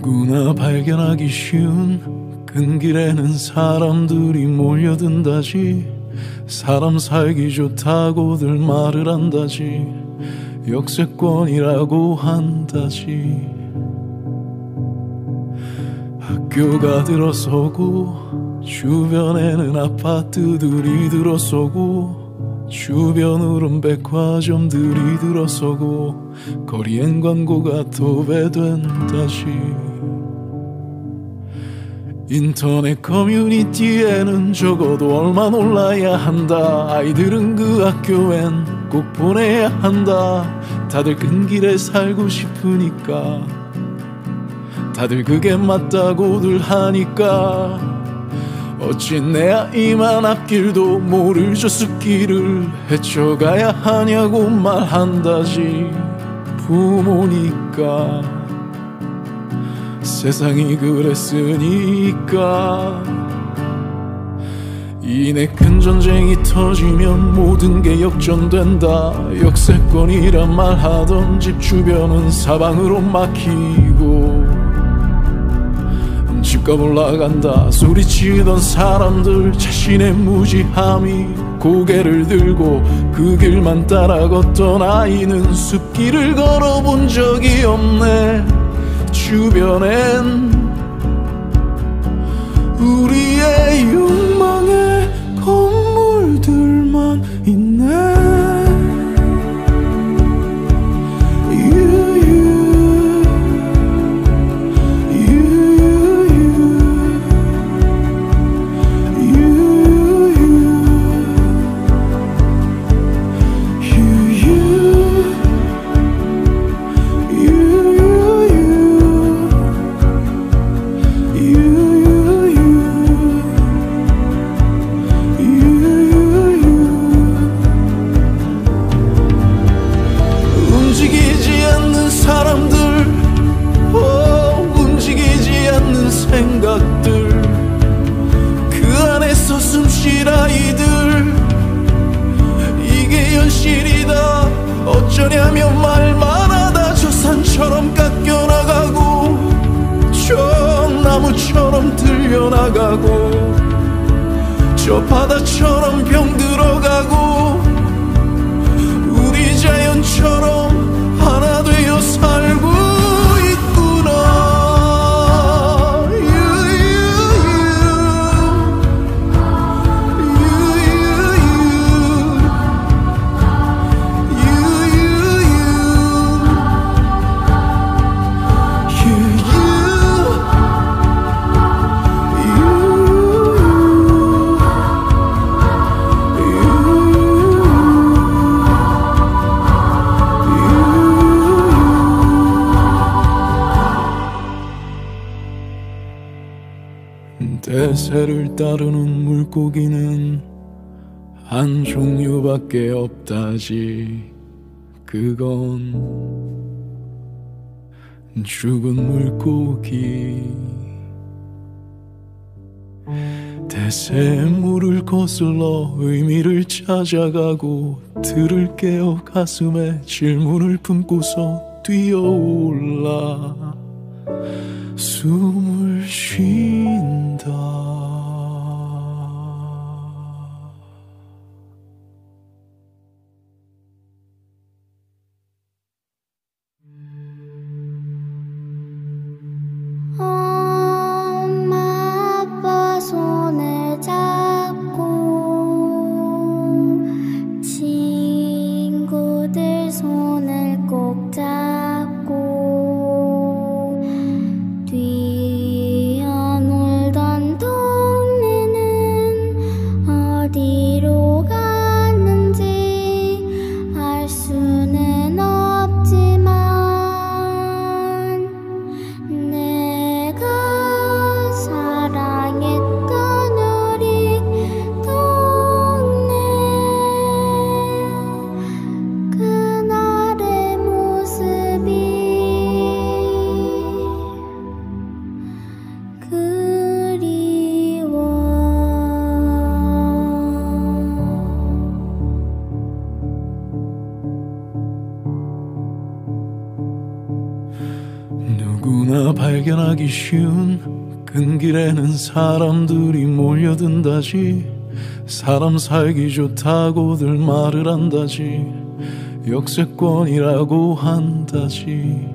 누구나 발견하기 쉬운 끈길에는 사람들이 몰려든다지. 사람 살기 좋다고들 말을 한다지. 역세권이라고 한다지. 학교가 들어서고 주변에는 아파트들이 들어서고 주변으론 백화점들이 들어서고 거리엔 광고가 도배된다지. 인터넷 커뮤니티에는 적어도 얼마 놀라야 한다. 아이들은 그 학교엔 꼭 보내야 한다. 다들 끈길에 살고 싶으니까, 다들 그게 맞다고들 하니까. 어찌 내 아이만 앞길도 모를 저 숲길을 헤쳐가야 하냐고 말한다지. 부모니까 세상이 그랬으니까. 이내 큰 전쟁이 터지면 모든 게 역전된다. 역세권이란 말하던 집 주변은 사방으로 막히고 집값 올라간다 소리치던 사람들, 자신의 무지함이 고개를 들고 그 길만 따라 걷던 아이는 숲길을 걸어본 적이 없네. 주변엔 우리의 욕망의 건물들만 있네. 생각들, 그 안에서 숨쉴 아이들, 이게 현실이다 어쩌냐면 말만 하다 저 산처럼 깎여나가고 저 나무처럼 들려나가고 저 바다처럼 병들어가고 우리 자연처럼 하나 되어 살고 대세를 따르는 물고기는 한 종류밖에 없다지. 그건 죽은 물고기. 대세의 물을 거슬러 의미를 찾아가고 들을 깨어 가슴에 질문을 품고서 뛰어올라 숨을 쉰다. 엄마 아빠 손을 잡고 친구들 손을 꼭 잡고 뛰어놀던 누구나 발견하기 쉬운 끈길에는 사람들이 몰려든다지. 사람 살기 좋다고들 말을 한다지. 역세권이라고 한다지.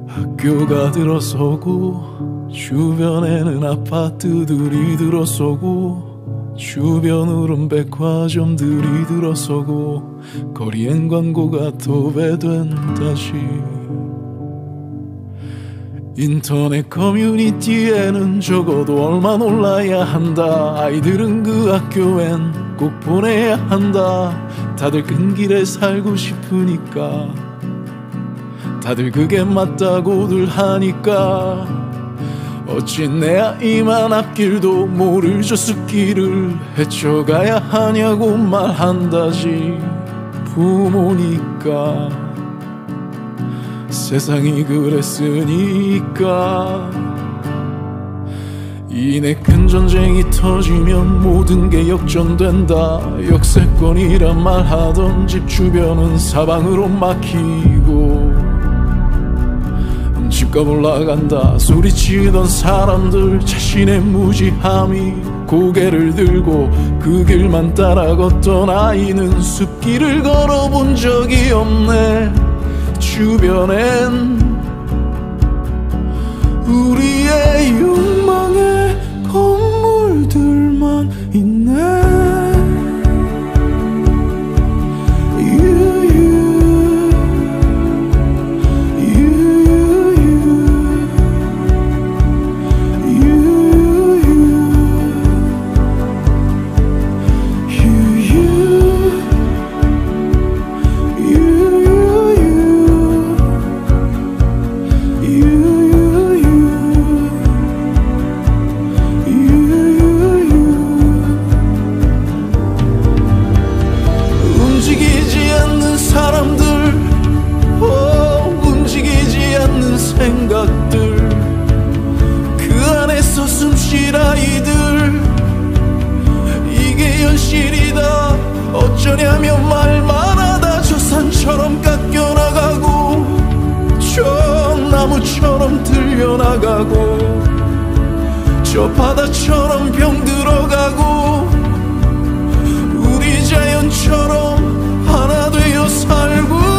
학교가 들어서고 주변에는 아파트들이 들어서고 주변으론 백화점들이 들어서고 거리엔 광고가 도배된다지. 인터넷 커뮤니티에는 적어도 얼마 놀라야 한다. 아이들은 그 학교엔 꼭 보내야 한다. 다들 끈길에 살고 싶으니까, 다들 그게 맞다고들 하니까. 어찌 내 아이만 앞길도 모를 저 숲길을 헤쳐가야 하냐고 말한다지. 부모니까 세상이 그랬으니까. 이내 큰 전쟁이 터지면 모든 게 역전된다. 역세권이란 말하던 집 주변은 사방으로 막히고 집값 올라간다 소리치던 사람들 자신의 무지함이 고개를 들고 그 길만 따라 걷던 아이는 숲길을 걸어본 적이 없네. 주변엔 우리의 욕망의 건물들만 있네. 생각들 그 안에서 숨쉴 아이들 이게 현실이다 어쩌냐면 말만 하다 저 산처럼 깎여나가고 저 나무처럼 들려나가고 저 바다처럼 병들어가고 우리 자연처럼 하나 되어 살고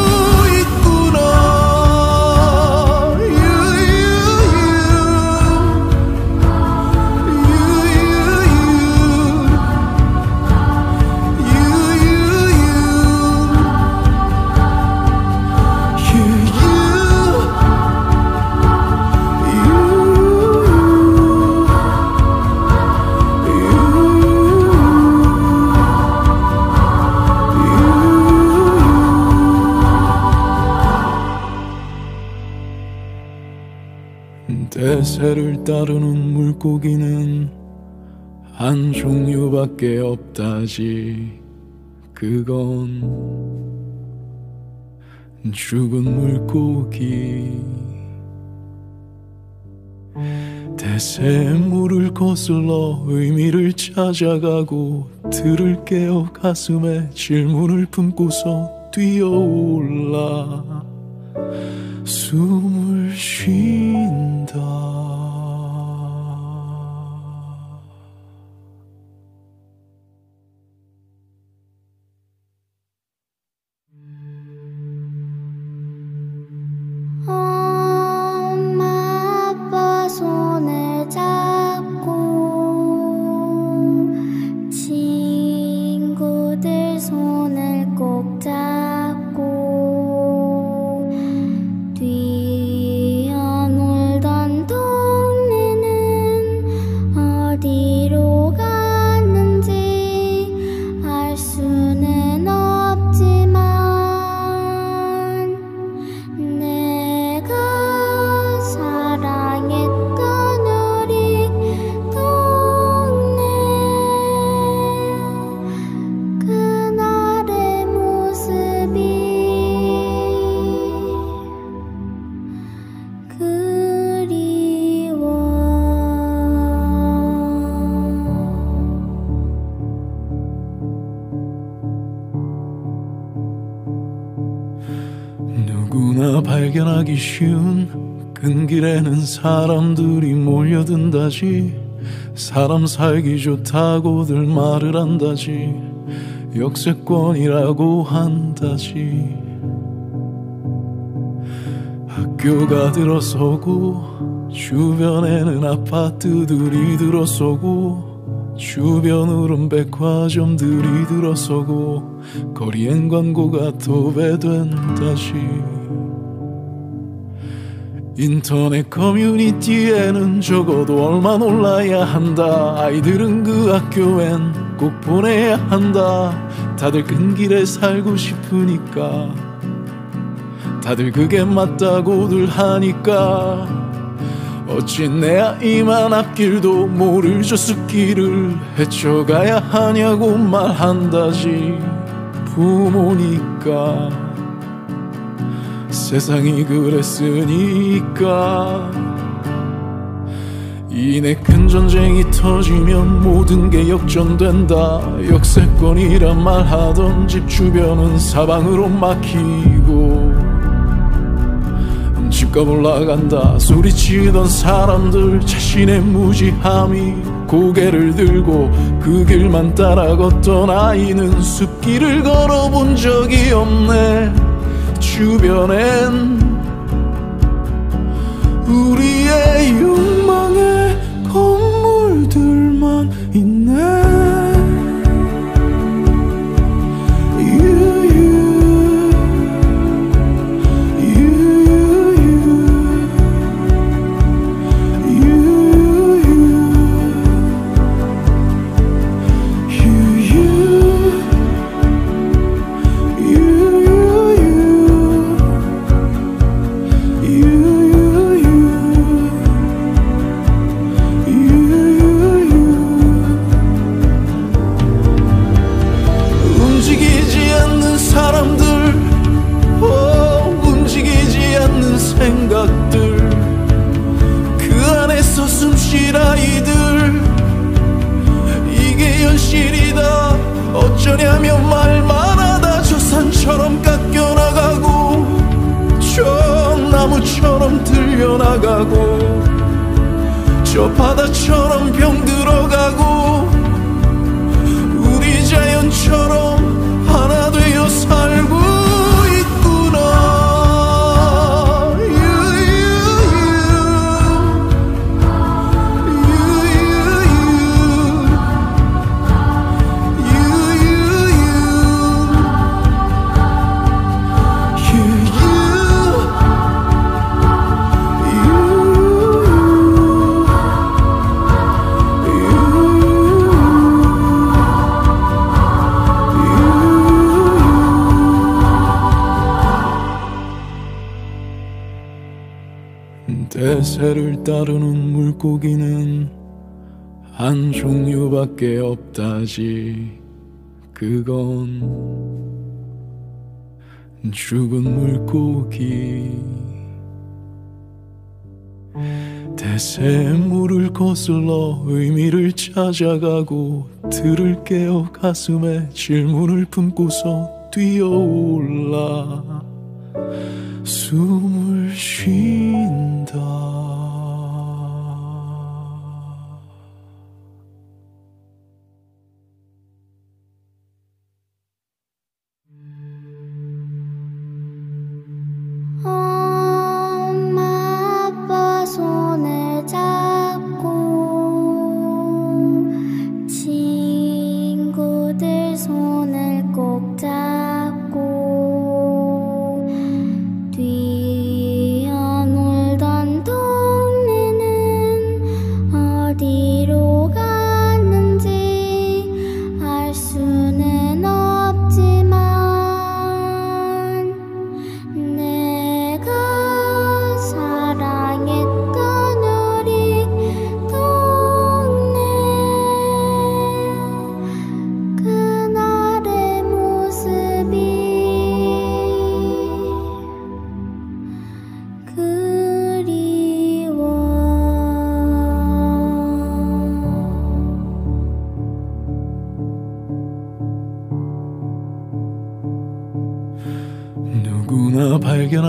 대세를 따르는 물고기는 한 종류밖에 없다지. 그건 죽은 물고기. 대세의 물을 거슬러 의미를 찾아가고 들을 깨어 가슴에 질문을 품고서 뛰어올라 숨을 쉰다. 엄마 아빠 손을 잡고 친구들 손을 꼭 잡고 뒤 누구나 발견하기 쉬운 끈길에는 사람들이 몰려든다지. 사람 살기 좋다고들 말을 한다지. 역세권이라고 한다지. 학교가 들어서고 주변에는 아파트들이 들어서고 주변으론 백화점들이 들어서고 거리엔 광고가 도배된다지. 인터넷 커뮤니티에는 적어도 얼마 올라야 한다. 아이들은 그 학교엔 꼭 보내야 한다. 다들 끈길에 살고 싶으니까, 다들 그게 맞다고들 하니까 어찌 내 아이만 앞길도 모를 저 숲길을 헤쳐가야 하냐고 말한다지. 부모니까 세상이 그랬으니까. 이내 큰 전쟁이 터지면 모든 게 역전된다. 역세권이란 말하던 집 주변은 사방으로 막히고 집값 올라간다 소리치던 사람들 자신의 무지함이 고개를 들고 그 길만 따라 걷던 아이는 숲길을 걸어본 적이 없네. 주변엔 우리의 욕망의 건물들만 있네. 생각들 그 안에서 숨쉴 아이들 이게 현실이다 어쩌냐면 말만 하다 저 산처럼 깎여나가고 저 나무처럼 들려나가고 저 바다처럼 병들어가고 우리 자연처럼 하나 되어 살고 대세를 따르는 물고기는 한 종류밖에 없다지. 그건 죽은 물고기. 대세의 물을 거슬러 의미를 찾아가고 들을 깨어 가슴에 질문을 품고서 뛰어올라 숨을 쉰다. 엄마 아빠 손을 잡고 친구들 손을 꼭 잡고 뒤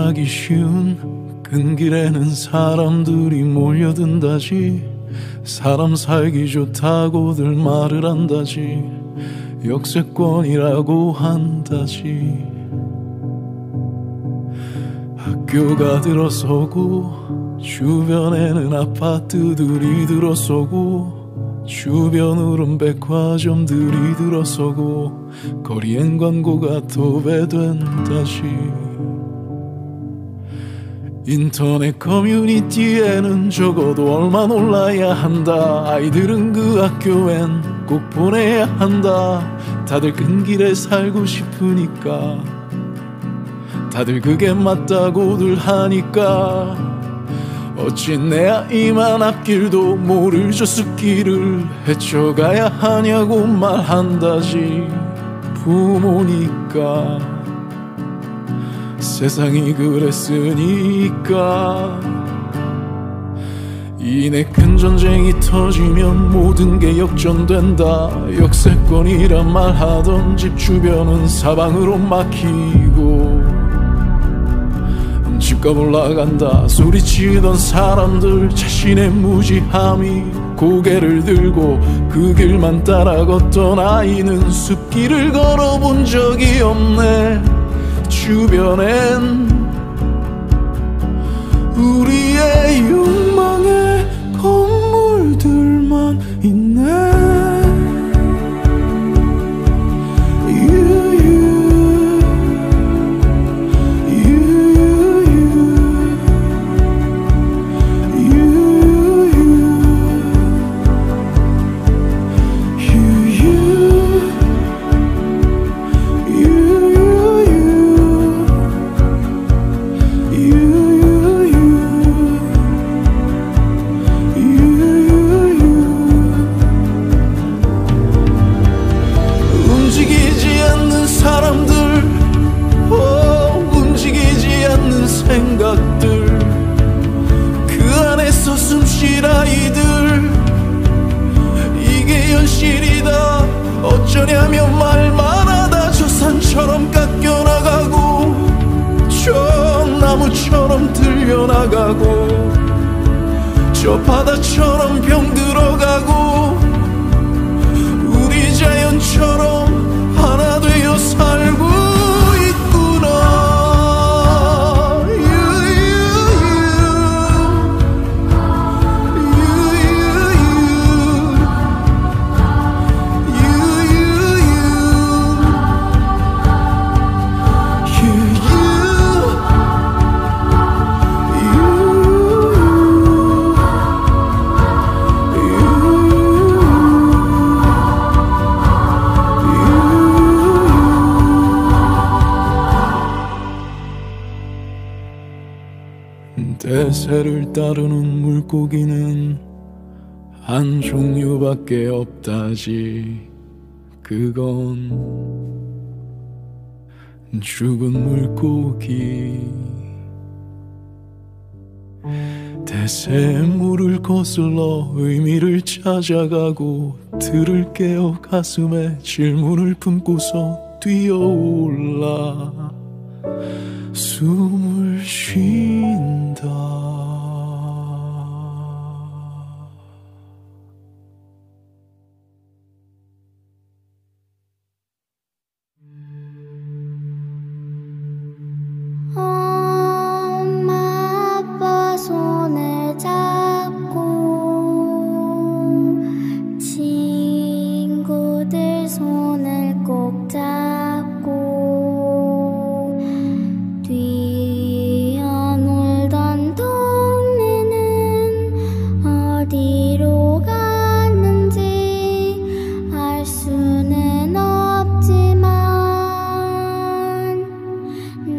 발견하기 쉬운 큰 길에는 사람들이 몰려든다지. 사람 살기 좋다고들 말을 한다지. 역세권이라고 한다지. 학교가 들어서고 주변에는 아파트들이 들어서고 주변으론 백화점들이 들어서고 거리엔 광고가 도배된다지. 인터넷 커뮤니티에는 적어도 얼마 올라야 한다. 아이들은 그 학교엔 꼭 보내야 한다. 다들 큰 길에 살고 싶으니까, 다들 그게 맞다고들 하니까 어찌 내 아이만 앞길도 모를 저 숲길을 헤쳐가야 하냐고 말한다지. 부모니까 세상이 그랬으니까. 이내 큰 전쟁이 터지면 모든 게 역전된다. 역세권이란 말하던 집 주변은 사방으로 막히고 집값 올라간다 소리치던 사람들 자신의 무지함이 고개를 들고 그 길만 따라 걷던 아이는 숲길을 걸어본 적이 없네. 주변엔 우리의 욕망의 건물들만 있네. 생각들 그 안에서 숨쉴 아이들 이게 현실이다 어쩌냐면 말만 하다 저 산처럼 깎여나가고 저 나무처럼 들려나가고 저 바다처럼 병들어가고 우리 자연처럼 하나 되어 살고 있구나. 대세를 따르는 물고기는 한 종류밖에 없다지. 그건 죽은 물고기. 대세의 물을 거슬러 의미를 찾아가고 들을 깨어 가슴에 질문을 품고서 뛰어올라 숨을 쉰다. 엄마 아빠 손을 잡고 친구들 손을 꼭 잡고 뛰어놀던 동네는 어디로 갔는지 알 수는 없지만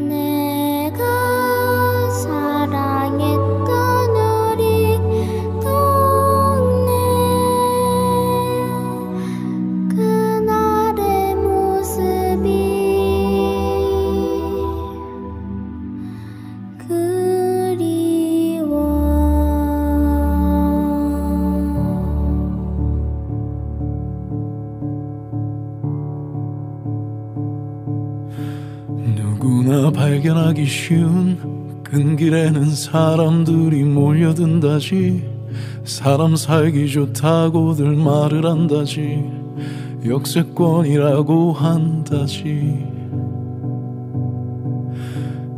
내가 사랑했던 우리 동네 그날의 모습이 그리워. 누구나 발견하기 쉬운 큰 길에는 사람들이 몰려든다지. 사람 살기 좋다고들 말을 한다지. 역세권이라고 한다지.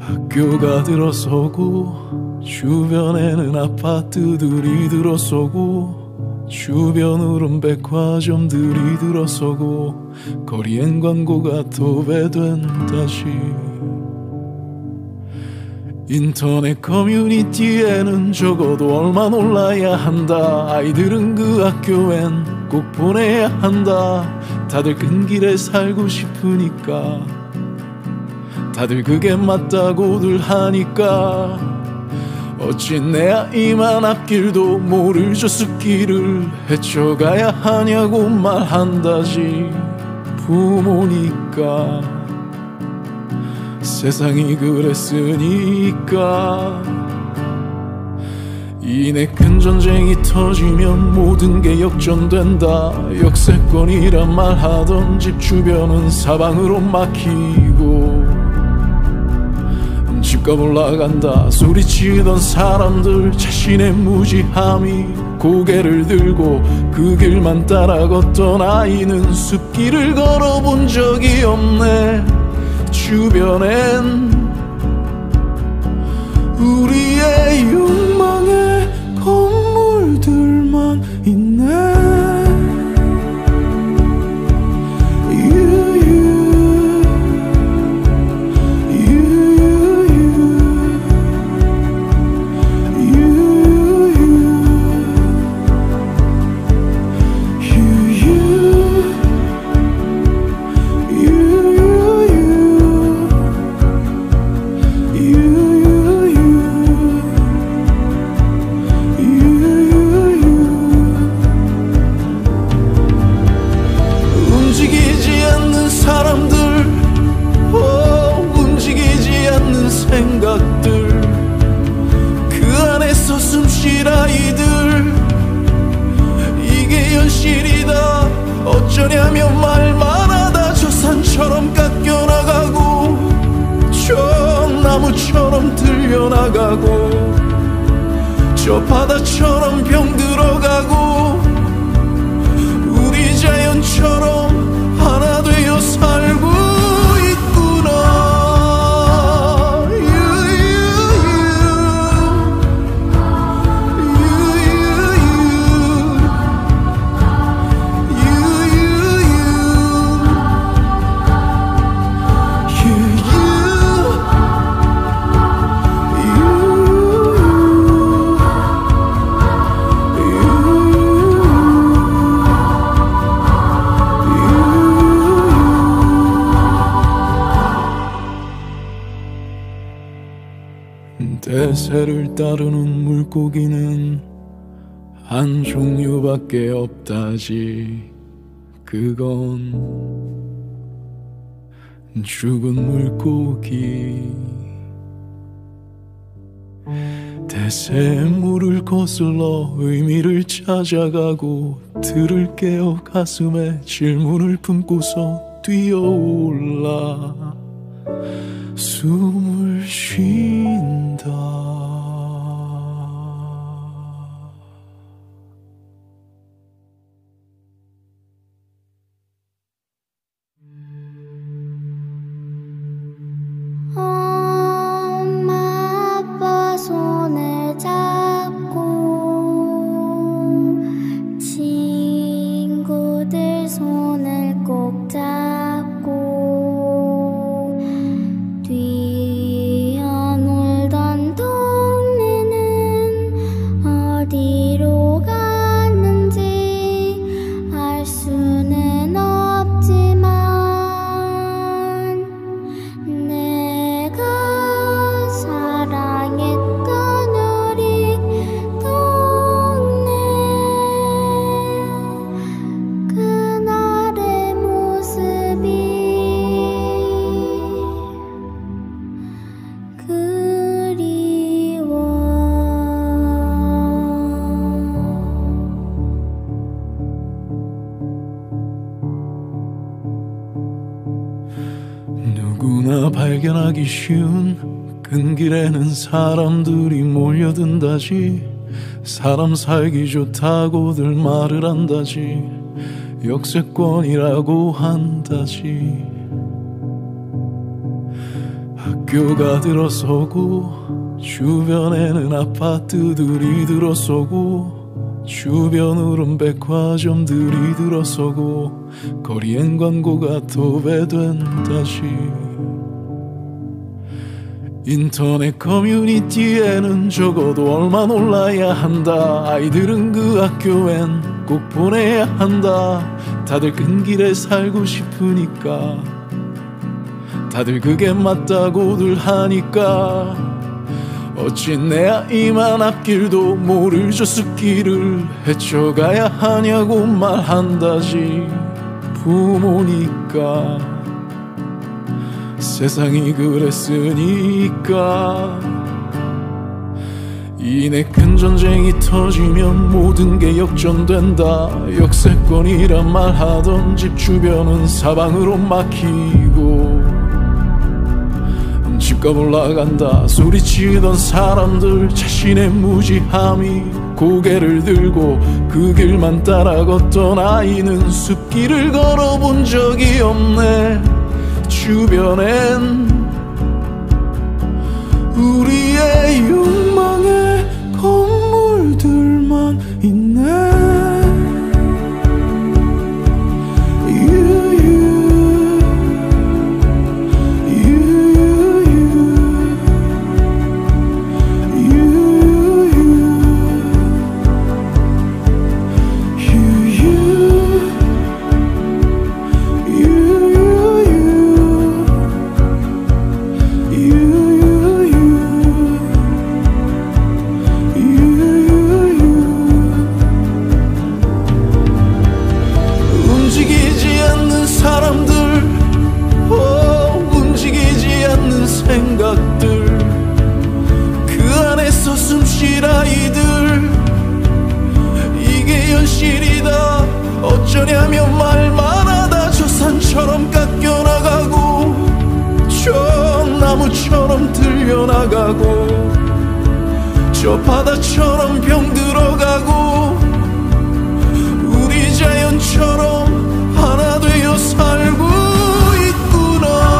학교가 들어서고 주변에는 아파트들이 들어서고 주변으론 백화점들이 들어서고 거리엔 광고가 도배된다지. 인터넷 커뮤니티에는 적어도 얼마 올라야 한다. 아이들은 그 학교엔 꼭 보내야 한다. 다들 큰 길에 살고 싶으니까, 다들 그게 맞다고들 하니까 어찌 내 아이만 앞길도 모를 저 숲길을 헤쳐가야 하냐고 말한다지. 부모니까 세상이 그랬으니까. 이내 큰 전쟁이 터지면 모든 게 역전된다. 역세권이란 말하던 집 주변은 사방으로 막히고 집값 올라간다 소리치던 사람들 자신의 무지함이 고개를 들고 그 길만 따라 걷던 아이는 숲길을 걸어본 적이 없네. 주변엔 우리의 욕망의 건물들만 있네. 생각들 그 안에서 숨쉴 아이들 이게 현실이다 어쩌냐면 말만 하다 저 산처럼 깎여나가고 저 나무처럼 들려나가고 저 바다처럼 병들어가고 우리 자연처럼 하나 되어 살고 있구나. 대세를 따르는 물고기는 한 종류밖에 없다지. 그건 죽은 물고기. 대세의 물을 거슬러 의미를 찾아가고 들을 깨어 가슴에 질문을 품고서 뛰어올라 숨을 쉰다. 엄마 아빠 손을 잡고 친구들 손을 꼭 잡고 뛰어놀던 동네는 어디로 갔는지 알 수는 없지만 내가 사랑했던 우리 동네 그날의 모습이 그리워. 누구나 발견하기 쉬운 큰 길에는 사람들이 몰려든다지. 사람 살기 좋다고들 말을 한다지. 역세권이라고 한다지. 학교가 들어서고 주변에는 아파트들이 들어서고 주변으론 백화점들이 들어서고 거리엔 광고가 도배된다지. 인터넷 커뮤니티에는 적어도 얼마 놀라야 한다. 아이들은 그 학교엔 꼭 보내야 한다. 다들 큰 길에 살고 싶으니까, 다들 그게 맞다고들 하니까 어찌 내 아이만 앞길도 모를 저 숲길을 헤쳐가야 하냐고 말한다지. 부모니까 세상이 그랬으니까. 이내 큰 전쟁이 터지면 모든 게 역전된다. 역세권이란 말하던 집 주변은 사방으로 막히고 집값 올라간다 소리치던 사람들, 자신의 무지함이 고개를 들고 그 길만 따라 걷던 아이는 숲길을 걸어본 적이 없네. 주변엔 우리의 욕망의 건물들만 있네. 생각들, 그 안에서 숨쉴 아이들, 이게 현실이다 어쩌냐면 말만 하다 저 산처럼 깎여나가고 저 나무처럼 들려나가고 저 바다처럼 병들어가고 우리 자연처럼 하나 되어 살고 있구나.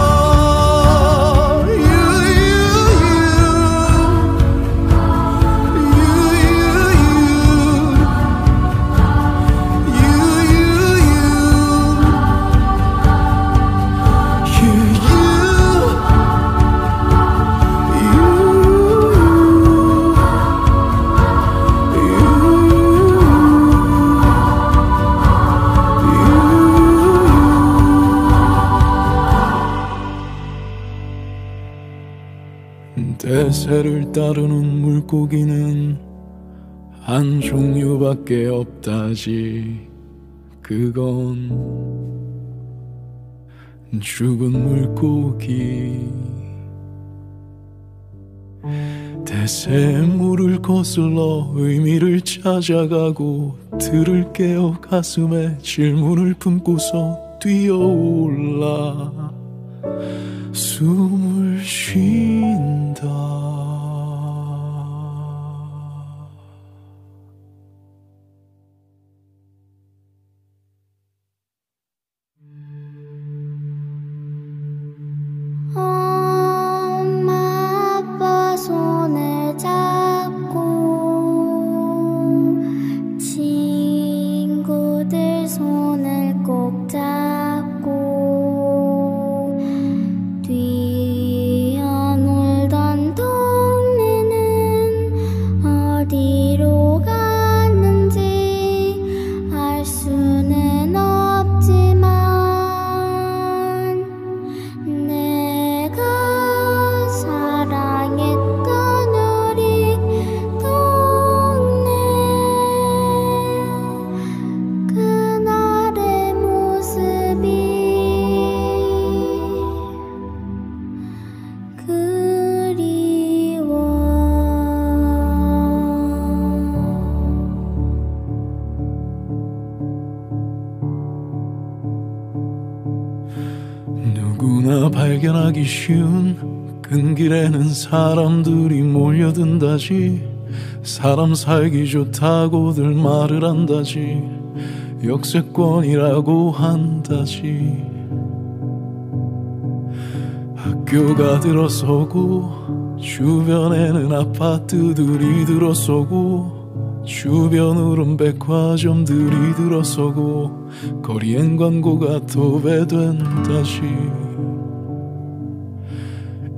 대세를 따르는 물고기는 한 종류밖에 없다지. 그건 죽은 물고기. 대세의 물을 거슬러 의미를 찾아가고 들을 깨어 가슴에 질문을 품고서 뛰어올라 숨을 쉰다. 엄마 아빠 손을 잡고 친구들 손을 꼭 잡고 뛰어놀던 동네는 어디로 갔는지 알 수는 없지만 내가 사랑했던 우리 동네 그날의 모습이 그리워. 누구나 발견하기 쉬운 그 큰 길에는 사람들이 몰려든다지. 사람 살기 좋다고들 말을 한다지. 역세권이라고 한다지. 학교가 들어서고 주변에는 아파트들이 들어서고 주변으론 백화점들이 들어서고 거리엔 광고가 도배된다지.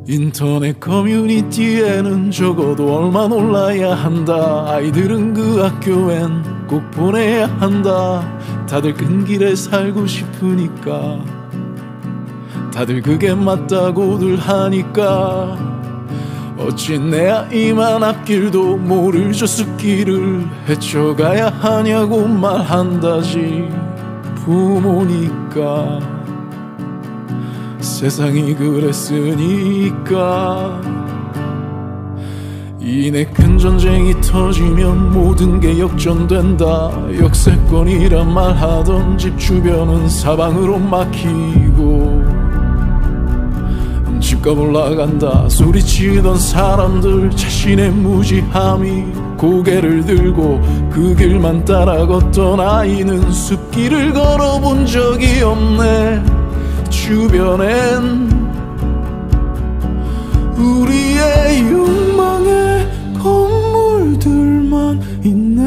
인터넷 커뮤니티에는 적어도 얼마 올라야 한다. 아이들은 그 학교엔 꼭 보내야 한다. 다들 큰 길에 살고 싶으니까, 다들 그게 맞다고들 하니까 어찌 내 아이만 앞길도 모를 저 숲길을 헤쳐가야 하냐고 말한다지. 부모니까 세상이 그랬으니까. 이내 큰 전쟁이 터지면 모든 게 역전된다. 역세권이란 말하던 집 주변은 사방으로 막히고 집값 올라간다 소리치던 사람들, 자신의 무지함이 고개를 들고 그 길만 따라 걷던 아이는 숲길을 걸어본 적이 없네. 주변엔 우리의 욕망의 건물들만 있네.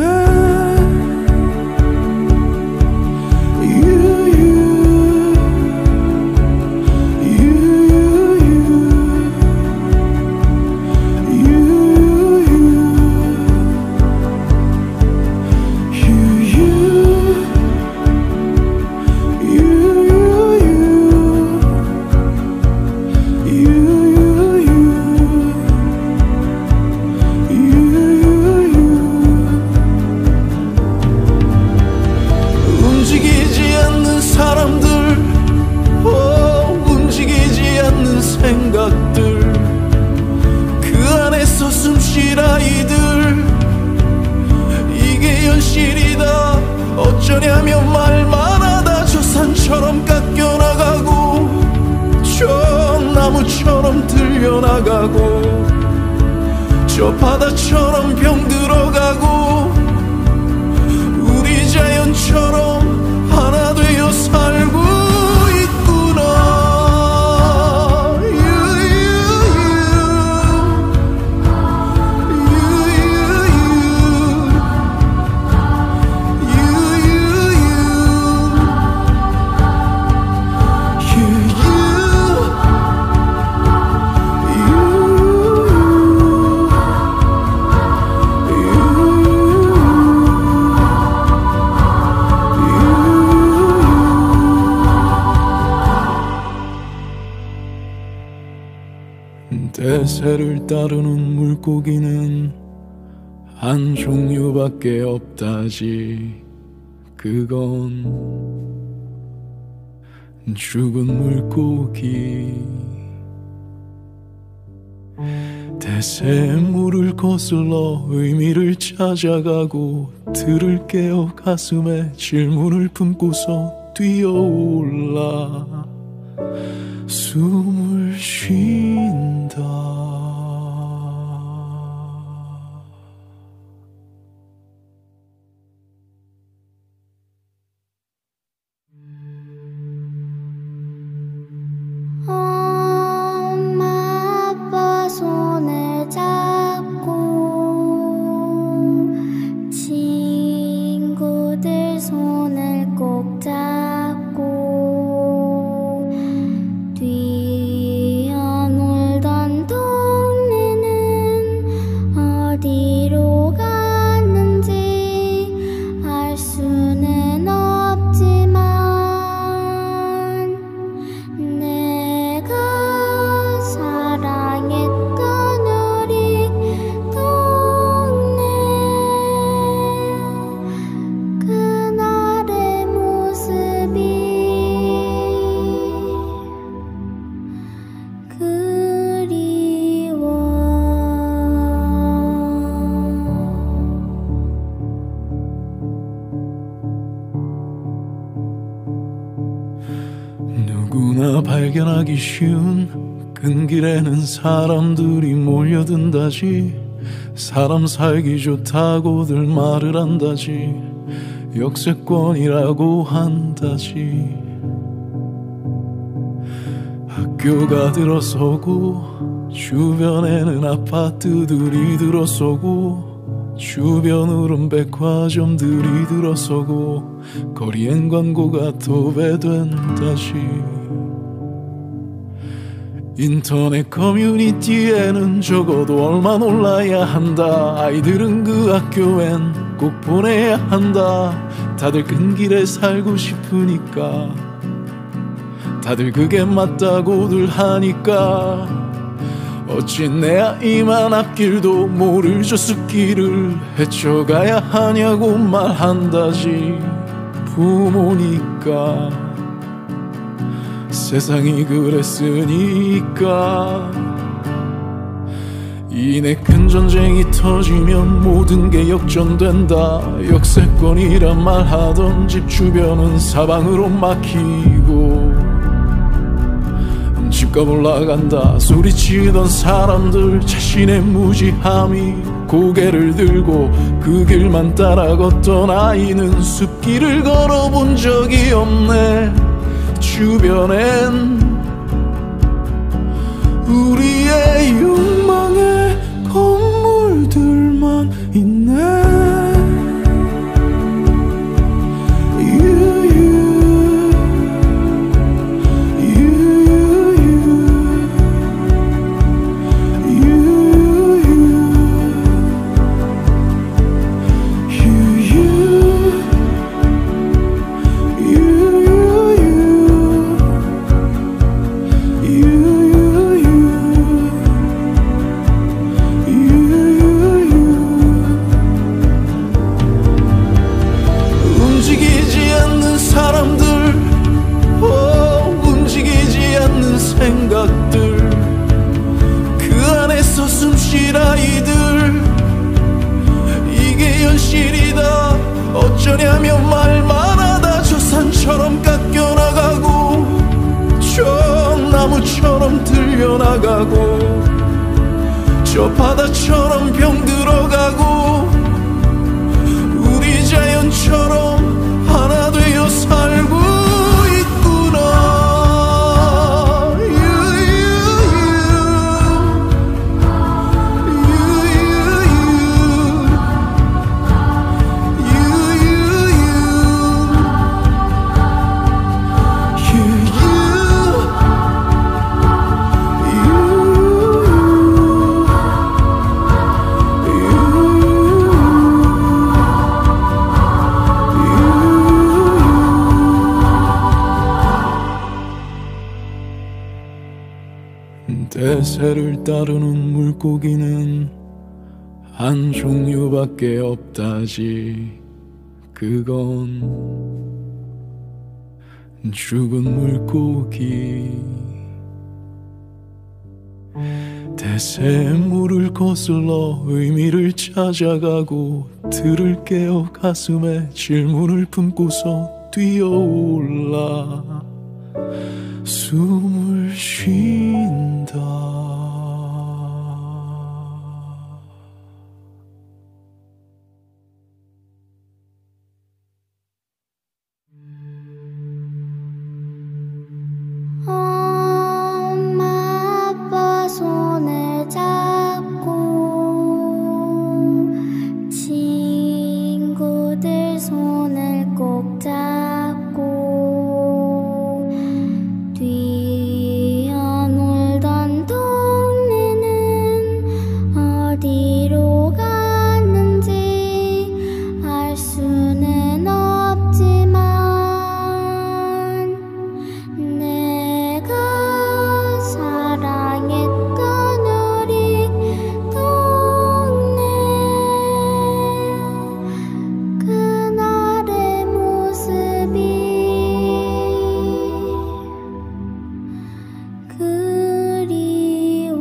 생각들, 그 안에서 숨쉴 아이들, 이게 현실이다 어쩌냐면 말만 하다 저 산처럼 깎여나가고 저 나무처럼 들려나가고 저 바다처럼 병들어가고 우리 자연처럼 하나 되어 살고 있구나. 대세를 따르는 물고기는 한 종류밖에 없다지. 그건 죽은 물고기. 대세의 물을 거슬러 의미를 찾아가고 들을 깨어 가슴에 질문을 품고서 뛰어올라 숨을 쉰다. 엄마 아빠 손을 잡고 친구들 손을 꼭 잡고 뛰어놀던 동네는 어디로 갔는지 알 수는 없지만 내가 사랑했던 우리 동네 그날의 모습이 그리워. 누구나 발견하기 쉬운 큰 길에는 사람들이 몰려든다지. 사람 살기 좋다고들 말을 한다지. 역세권이라고 한다지. 학교가 들어서고 주변에는 아파트들이 들어서고 주변으론 백화점들이 들어서고 거리엔 광고가 도배된다지. 인터넷 커뮤니티에는 적어도 얼마 올라야 한다. 아이들은 그 학교엔 꼭 보내야 한다. 다들 큰 길에 살고 싶으니까, 다들 그게 맞다고들 하니까. 어찌 내 아이만 앞길도 모를 저 숲길을 헤쳐가야 하냐고 말한다지. 부모니까 세상이 그랬으니까. 이내 큰 전쟁이 터지면 모든 게 역전된다. 역세권이란 말하던 집 주변은 사방으로 막히고 집값 올라간다 소리치던 사람들 자신의 무지함이 고개를 들고 그 길만 따라 걷던 아이는 숲길을 걸어본 적이 없네. 주변엔 우리의 욕망의 건물들만 있네. 생각들 그 안에서 숨쉴 아이들 이게 현실이다 어쩌냐면 말만 하다 저 산처럼 깎여나가고 저 나무처럼 들려나가고 저 바다처럼 병들어가고 우리 자연처럼 하나 되어 살고 있구나. 대세를 따르는 물고기는 한 종류밖에 없다지. 그건 죽은 물고기. 대세의 물을 거슬러 의미를 찾아가고 들을 깨어 가슴에 질문을 품고서 뛰어올라 숨을 쉰다. 엄마 아빠 손을 잡고 친구들 손을 꼭 잡고 뛰어놀던 동네는 어디로 갔는지 알 수는 없지만 내가 사랑했던 우리 동네 그날의 모습이 그리워.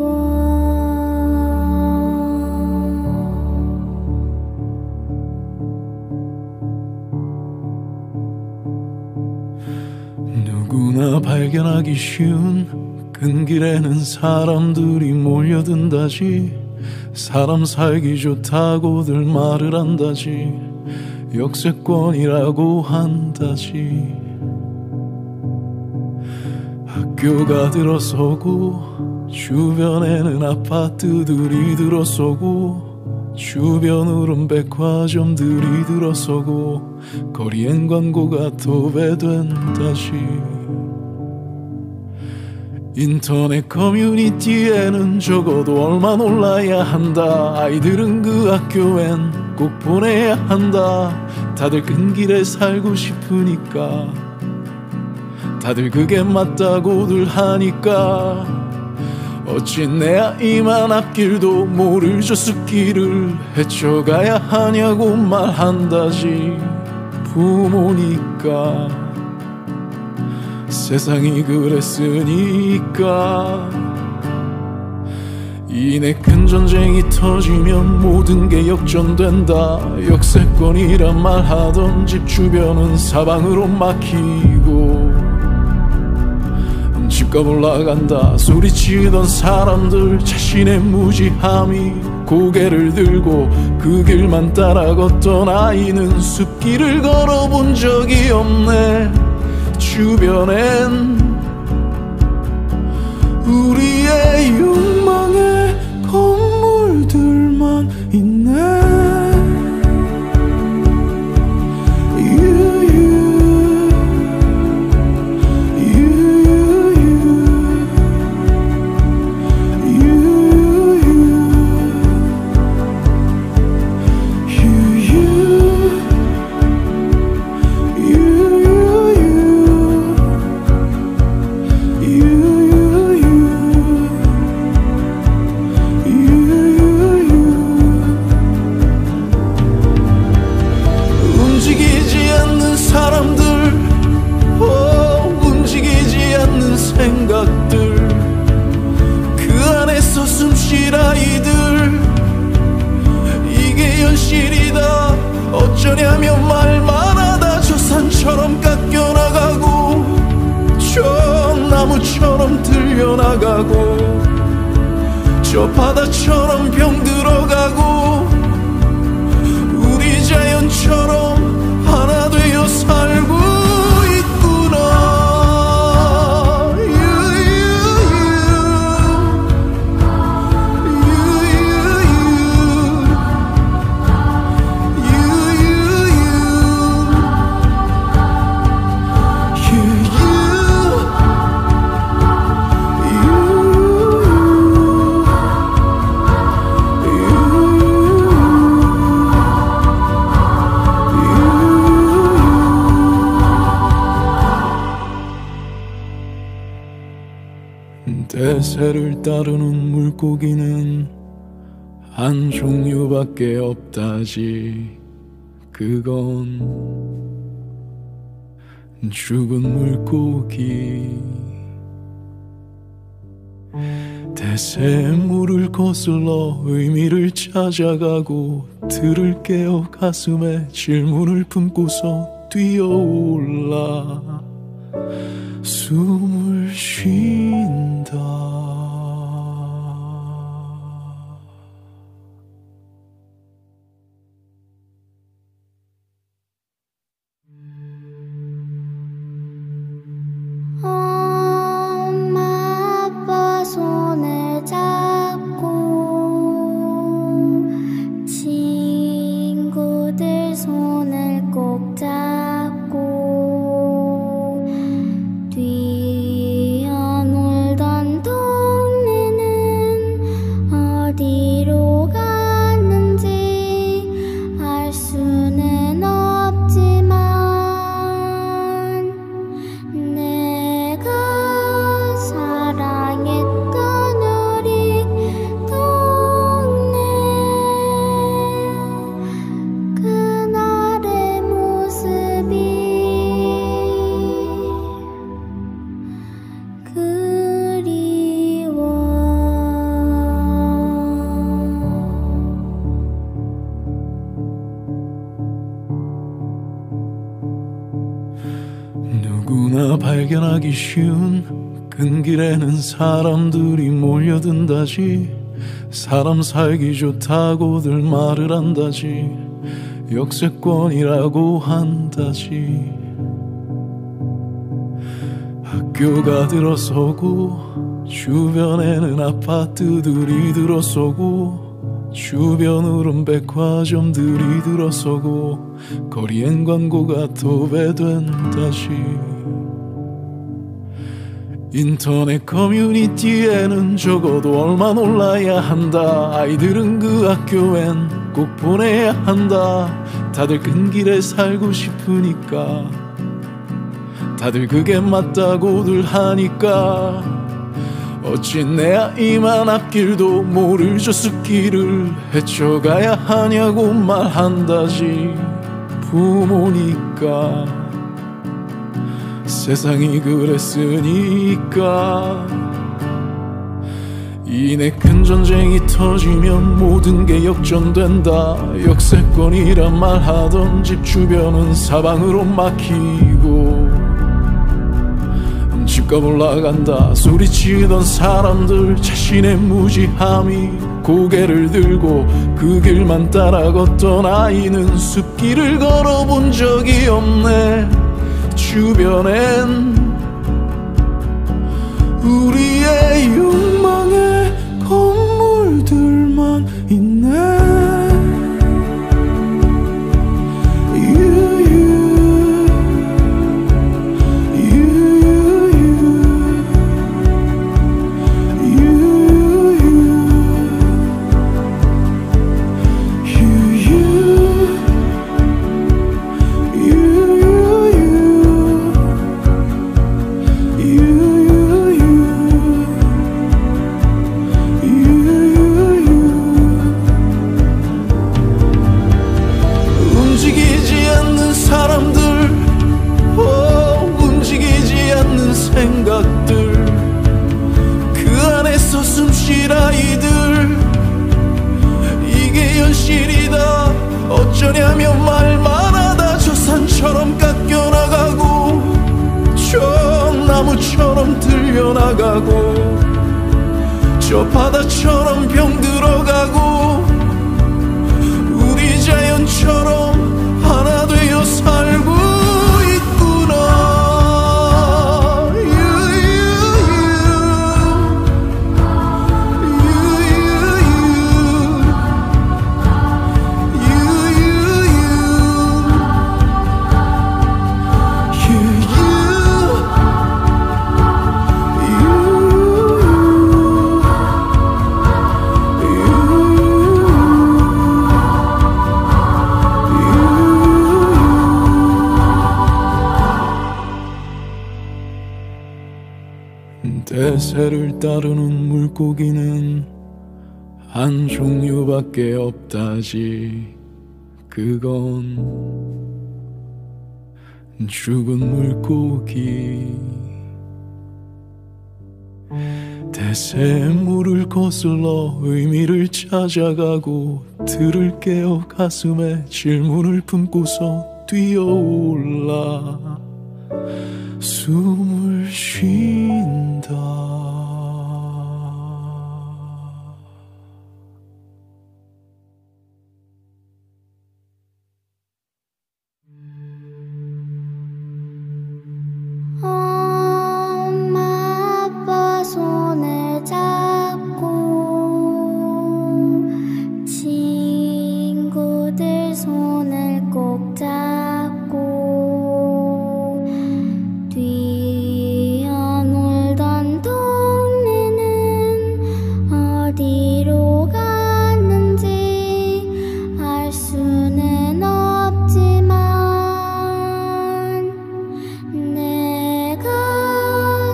누구나 발견하기 쉬운 큰 길에는 사람들이 몰려든다지. 사람 살기 좋다고들 말을 한다지. 역세권이라고 한다지. 학교가 들어서고 주변에는 아파트들이 들어서고 주변으론 백화점들이 들어서고 거리엔 광고가 도배된다지. 인터넷 커뮤니티에는 적어도 얼마 올라야 한다. 아이들은 그 학교엔 꼭 보내야 한다. 다들 큰 길에 살고 싶으니까, 다들 그게 맞다고들 하니까 어찌 내 아이만 앞길도 모를 저 숲길을 헤쳐가야 하냐고 말한다지. 부모니까 세상이 그랬으니까. 이내 큰 전쟁이 터지면 모든 게 역전된다. 역세권이란 말하던 집 주변은 사방으로 막히고 집값 올라간다 소리치던 사람들 자신의 무지함이 고개를 들고 그 길만 따라 걷던 아이는 숲길을 걸어본 적이 없네. 주변엔 우리의 욕망의 건물들만 있네. 생각들 그 안에서 숨쉴 아이들 이게 현실이다 어쩌냐면 말만 하다 저 산처럼 깎여나가고 저 나무처럼 들려나가고 저 바다처럼 병들어가고 우리 자연처럼 하나 되어 살고 있구나. 대세를 따르는 물고기는 한 종류밖에 없다지. 그건 죽은 물고기. 대세의 물을 거슬러 의미를 찾아가고 들을 깨어 가슴에 질문을 품고서 뛰어올라 숨을 쉰다. 엄마 아빠 손을 잡고 친구들 손을 꼭 잡고 뛰어놀던 동네는 어디로 갔는지 알 수는 없지만 내가 사랑했던 우리 동네 그날의 모습이 그리워. 누구나 발견하기 쉬운 큰 길에는 사람들이 몰려든다지. 사람 살기 좋다고들 말을 한다지. 역세권이라고 한다지. 학교가 들어서고 주변에는 아파트들이 들어서고 주변으론 백화점들이 들어서고 거리엔 광고가 도배된다지. 인터넷 커뮤니티에는 적어도 얼마 올라야 한다. 아이들은 그 학교엔 꼭 보내야 한다. 다들 큰 길에 살고 싶으니까, 다들 그게 맞다고들 하니까 어찌 내 아이만 앞길도 모를 저 숲길을 헤쳐가야 하냐고 말한다지. 부모니까 세상이 그랬으니까. 이내 큰 전쟁이 터지면 모든 게 역전된다. 역세권이란 말하던 집 주변은 사방으로 막히고 집값 올라간다 소리치던 사람들 자신의 무지함이 고개를 들고 그 길만 따라 걷던 아이는 숲길을 걸어본 적이 없네. 주변엔 우리의 욕망의 건물들만 있네. 생각들 그 안에서 숨쉴 아이들 이게 현실이다 어쩌냐면 말만 하다 저 산처럼 깎여나가고 저 나무처럼 들려나가고 저 바다처럼 병들어가고 우리 자연처럼 하나 되어 살고 있구나. 대세를 따르는 물고기는 한 종류밖에 없다지. 그건 죽은 물고기. 대세의 물을 거슬러 의미를 찾아가고 들을 깨어 가슴에 질문을 품고서 뛰어올라 숨을 쉰다. 엄마 아빠 손을 잡고 친구들 손을 꼭 잡고 뛰어놀던 동네는 어디로 갔는지 알 수는 없지만 내가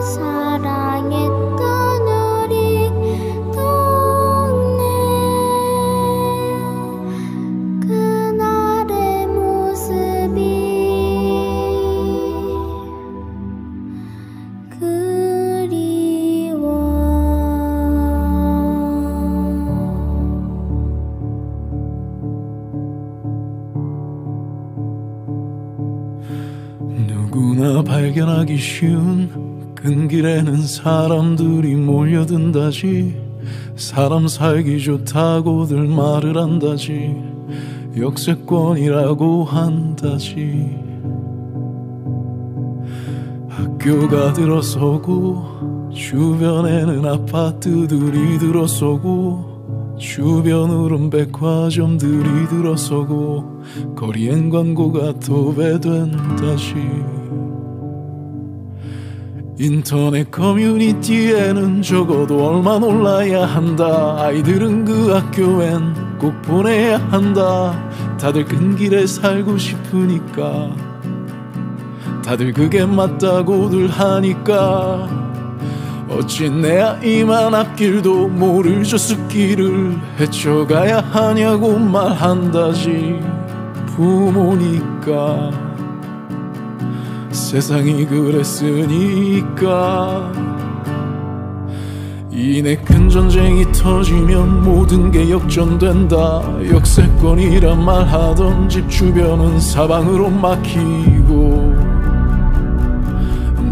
사랑했던 우리 동네 그날의 모습이 그리워. 누구나 발견하기 쉬운 큰 길에는 사람들이 몰려든다지. 사람 살기 좋다고들 말을 한다지. 역세권이라고 한다지. 학교가 들어서고 주변에는 아파트들이 들어서고 주변으론 백화점들이 들어서고 거리엔 광고가 도배된다지. 인터넷 커뮤니티에는 적어도 얼마 올라야 한다. 아이들은 그 학교엔 꼭 보내야 한다. 다들 큰 길에 살고 싶으니까, 다들 그게 맞다고들 하니까 어찌 내 아이만 앞길도 모를 저 숲길을 헤쳐가야 하냐고 말한다지. 부모니까 세상이 그랬으니까. 이내 큰 전쟁이 터지면 모든 게 역전된다. 역세권이란 말하던 집 주변은 사방으로 막히고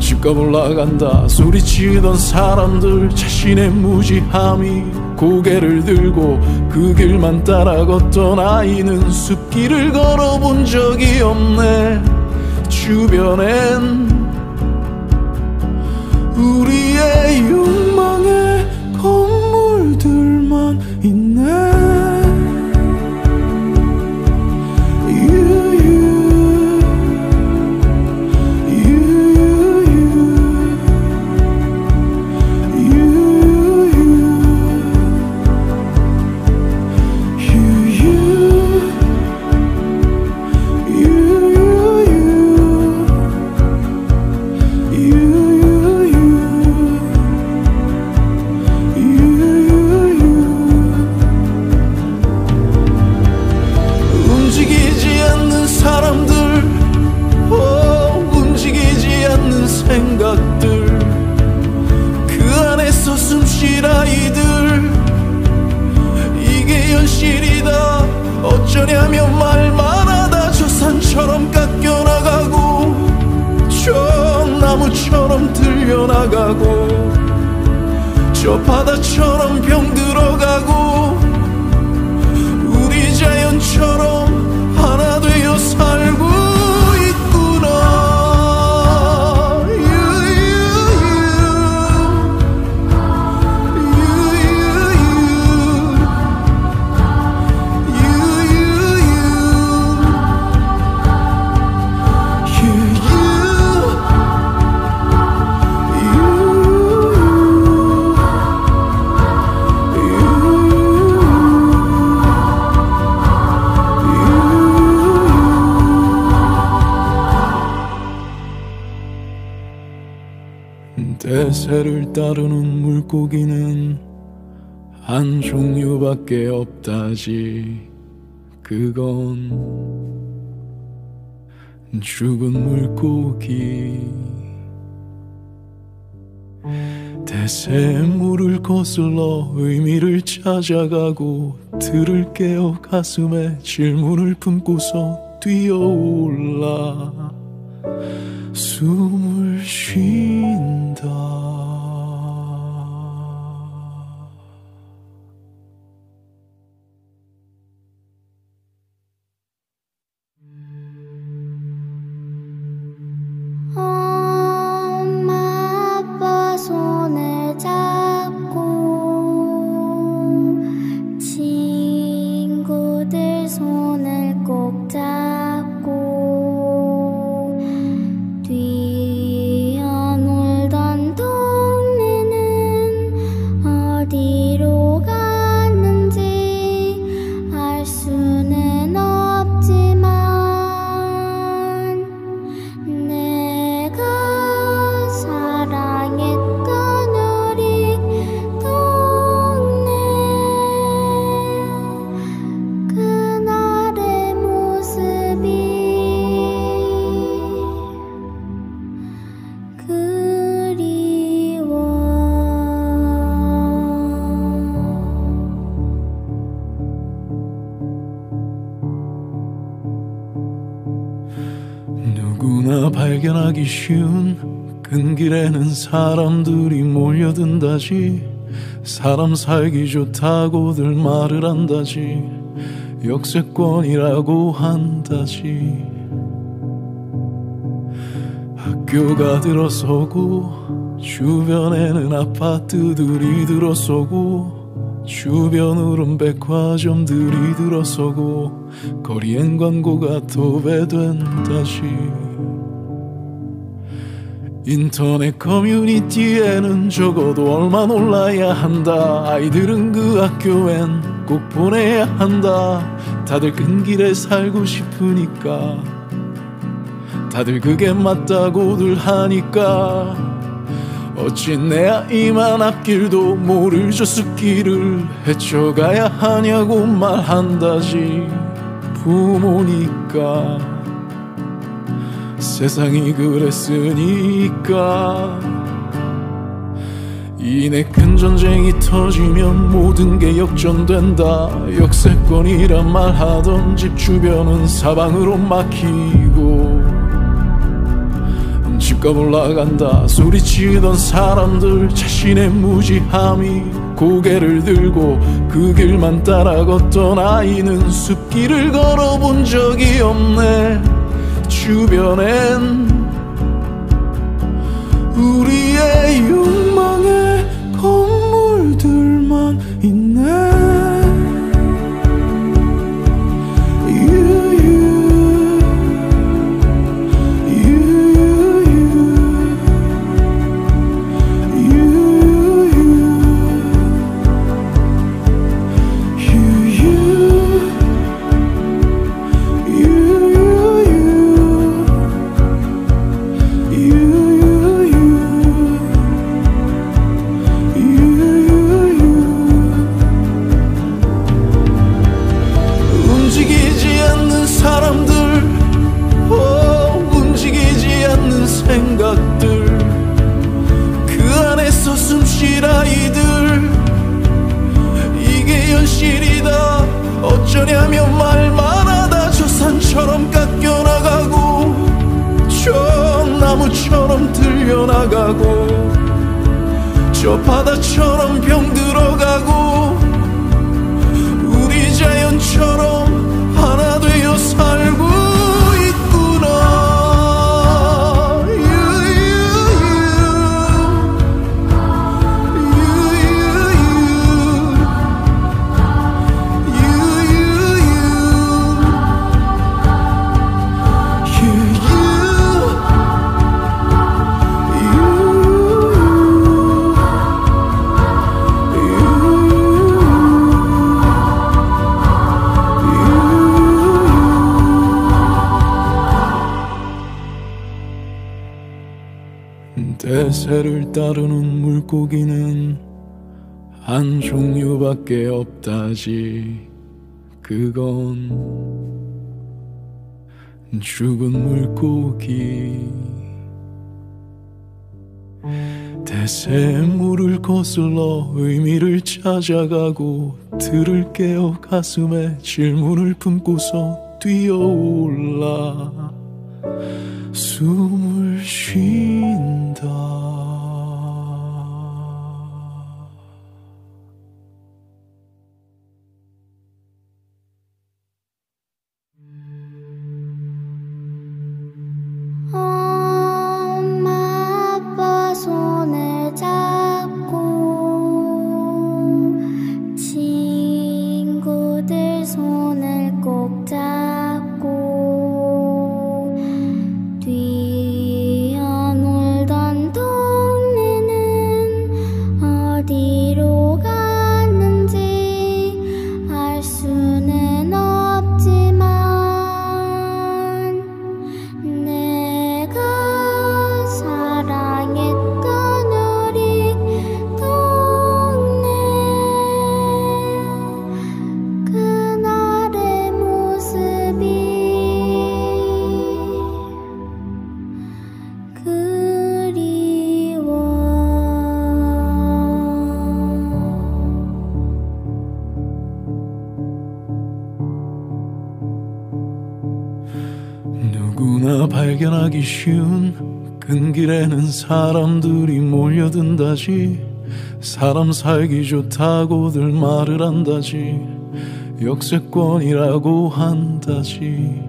집값 올라간다 소리치던 사람들 자신의 무지함이 고개를 들고 그 길만 따라 걷던 아이는 숲길을 걸어본 적이 없네. 주변엔 우리의 욕망의 건물들만 있네. 생각들 그 안에서 숨쉴 아이들 이게 현실이다 어쩌냐면 말만 하다 저 산처럼 깎여나가고 저 나무처럼 들려나가고 저 바다처럼 병들어가고 우리 자연처럼 하나 되어 살고 있구나. 대세를 따르는 물고기는 한 종류밖에 없다지. 그건 죽은 물고기. 대세의 물을 거슬러 의미를 찾아가고 들을 깨어 가슴에 질문을 품고서 뛰어올라 숨을 쉰다. 엄마 아빠 손을 잡고 친구들 손을 꼭 잡고 뛰어놀던 동네는 어디로 갔는지 알 수는 없지만 내가 사랑했던 우리 동네 그날의 모습이 그리워. 누구나 발견하기 쉬운 큰 길에는 사람들이 몰려든다지. 사람 살기 좋다고들 말을 한다지. 역세권이라고 한다지. 학교가 들어서고 주변에는 아파트들이 들어서고 주변으론 백화점들이 들어서고 거리엔 광고가 도배된다지. 인터넷 커뮤니티에는 적어도 얼마 올라야 한다. 아이들은 그 학교엔 꼭 보내야 한다. 다들 큰 길에 살고 싶으니까, 다들 그게 맞다고들 하니까 어찌 내 아이만 앞길도 모를 저 숲길을 헤쳐가야 하냐고 말한다지. 부모니까 세상이 그랬으니까. 이내 큰 전쟁이 터지면 모든 게 역전된다. 역세권이란 말하던 집 주변은 사방으로 막히고 집값 올라간다 소리치던 사람들 자신의 무지함이 고개를 들고 그 길만 따라 걷던 아이는 숲길을 걸어본 적이 없네. 주변엔 우리의 욕망의 건물들만 있네. 생각들 그 안에서 숨쉴 아이들 이게 현실이다. 어쩌냐면 말만 하다 저 산처럼 깎여나가고 저 나무처럼 들려나가고 저 바다처럼 병들어가고 우리 자연처럼 하나 되어 살고 있구나. 대세를 따르는 물고기는 한 종류밖에 없다지. 그건 죽은 물고기. 대세의 물을 거슬러 의미를 찾아가고 들을 깨어 가슴에 질문을 품고서 뛰어올라 숨을 쉰다. 엄마 아빠 손을 잡고 친구들 손을 꼭 잡고 뛰어놀던 동네는 어디로 갔는지 알 수는 없지만 내가 사랑했던 우리 동네 그날의 모습이 그리워. 누구나 발견하기 쉬운 큰 길에는 사람들이 몰려든다지. 사람 살기 좋다고들 말을 한다지. 역세권이라고 한다지.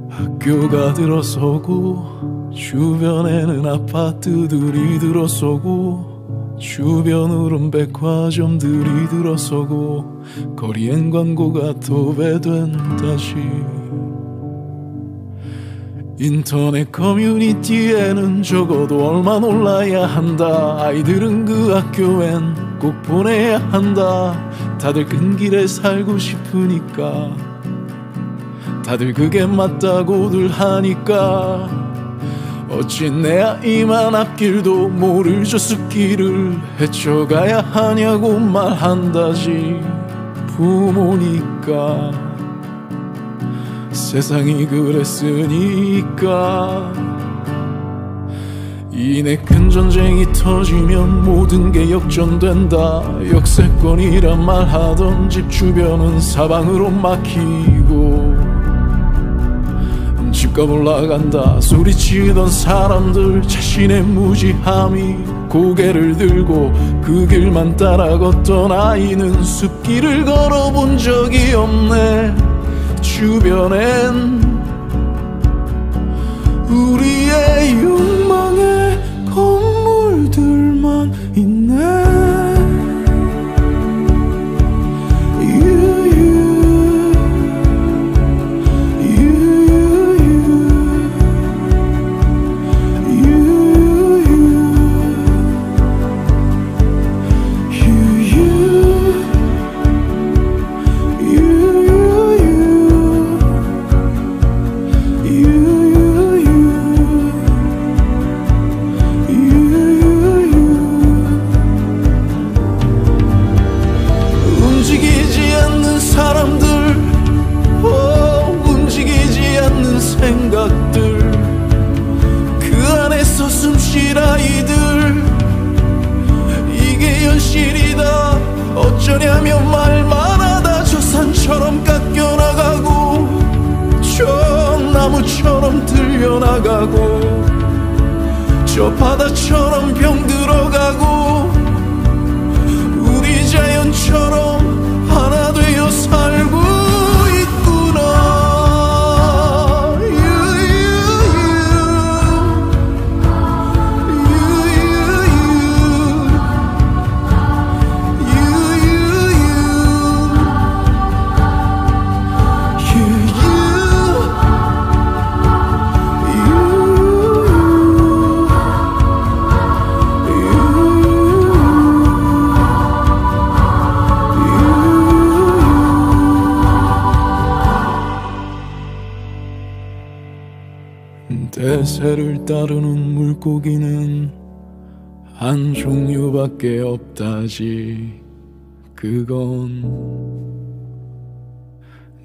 학교가 들어서고 주변에는 아파트들이 들어서고 주변으론 백화점들이 들어서고 거리엔 광고가 도배된다지. 인터넷 커뮤니티에는 적어도 얼마 놀라야 한다. 아이들은 그 학교엔 꼭 보내야 한다. 다들 큰 길에 살고 싶으니까 다들 그게 맞다고들 하니까 어찌 내 아이만 앞길도 모를 저 숲길을 헤쳐가야 하냐고 말한다지. 부모니까 세상이 그랬으니까. 이내 큰 전쟁이 터지면 모든 게 역전된다. 역세권이란 말하던 집 주변은 사방으로 막히고 집값 올라간다 소리치던 사람들 자신의 무지함이 고개를 들고 그 길만 따라 걷던 아이는 숲길을 걸어본 적이 없네. 주변엔 우리의 욕망의 건물들만 있네. 생각들 그 안에서 숨쉴 아이들 이게 현실이다. 어쩌냐면 말만 하다 저 산처럼 깎여나가고 저 나무처럼 들려나가고 저 바다처럼 병들어가고 우리 자연처럼 하나 되어 살고 대세를 따르는 물고기는 한 종류밖에 없다지. 그건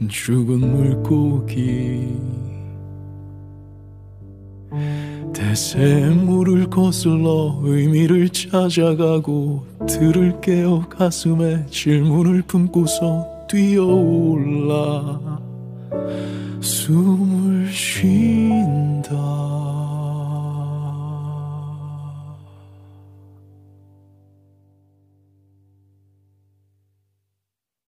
죽은 물고기. 대세의 물을 거슬러 의미를 찾아가고 들을 깨어 가슴에 질문을 품고서 뛰어올라 숨을 쉬